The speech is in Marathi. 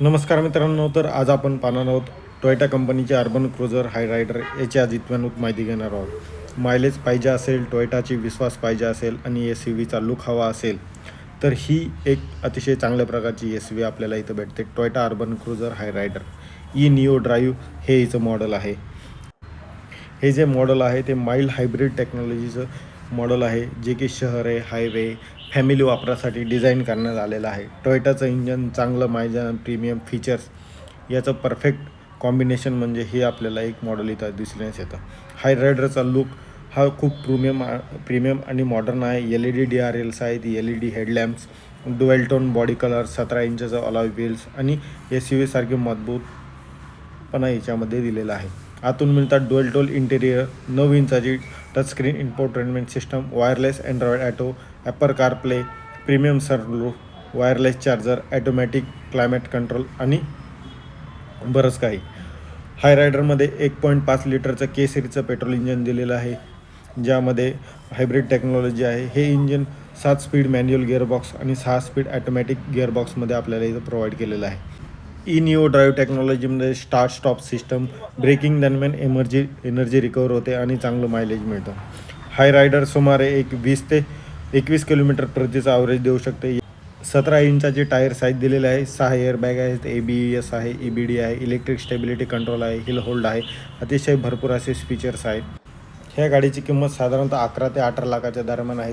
नमस्कार मित्रांनो, तर आज आपण पाहणार आहोत टोयोटा कंपनीचे अर्बन क्रुझर हाय रायडर याची आज इत्यानुक माहिती घेणार आहोत. मायलेज पाहिजे असेल, टोयोटाची विश्वास पाहिजे असेल आणि एस यू व्हीचा लुक हवा असेल तर ही एक अतिशय चांगल्या प्रकारची एस यू व्ही आपल्याला इथं भेटते. टोयोटा अर्बन क्रुझर हाय रायडर निओ ड्राईव्ह हे हिचं मॉडेल आहे. हे जे मॉडेल आहे ते माइल्ड हायब्रिड टेक्नॉलॉजीचं मॉडेल आहे, जे की शहरे, हायवे, फॅमिली वापरासाठी डिझाईन करण्यात आलेलं आहे. टोयोटाचं इंजन, चांगलं मायलेज, प्रीमियम फीचर्स याचं परफेक्ट कॉम्बिनेशन म्हणजे हे आपल्याला एक मॉडेल इथं दिसण्यास येतं. हाय रायडरचा लुक हा खूप प्रीमियम आणि मॉडर्न आहे. LED DRLs आहेत, LED headlamps, dual tone body colour, 17 इंचचा अलॉय व्हील्स आणि एस यू व्हीसारखे मजबूतपणा याच्यामध्ये दिलेला आहे. आतून मिळतात डुएल टोन इंटेरियर, 9 इंचाची touchscreen infotainment system, wireless Android auto, Apple CarPlay, premium sunroof, wireless charger, automatic climate control आणि बरंच काही. हाय रायडरमध्ये 1.5 लिटरचं के सिरीजचं पेट्रोल इंजन दिलेलं आहे, ज्यामध्ये हायब्रिड टेक्नॉलॉजी आहे. हे इंजन 7 स्पीड मॅन्युअल गिअरबॉक्स आणि 6 स्पीड ॲटोमॅटिक गिअरबॉक्समध्ये आपल्याला इथं प्रोव्हाइड केलेलं आहे. निओ ड्राईव्ह टेक्नॉलॉजीमध्ये स्टार्ट स्टॉप सिस्टम, ब्रेकिंग दरम्यान एनर्जी रिकवर होते आणि चांगलं मायलेज मिळतं. हाय रायडर सुमारे 20 ते 21 किलोमीटर प्रतीचं ॲव्हरेज देऊ शकते. 17 इंचाचे टायर साईज दिलेले आहे. 6 एअरबॅग आहेत, ABS आहे, EBD आहे, इलेक्ट्रिक स्टेबिलिटी कंट्रोल आहे, हिल होल्ड आहे. अतिशय भरपूर असे फीचर्स आहेत. ह्या गाडीची किंमत साधारणतः 11 ते 18 लाखाच्या दरम्यान आहे.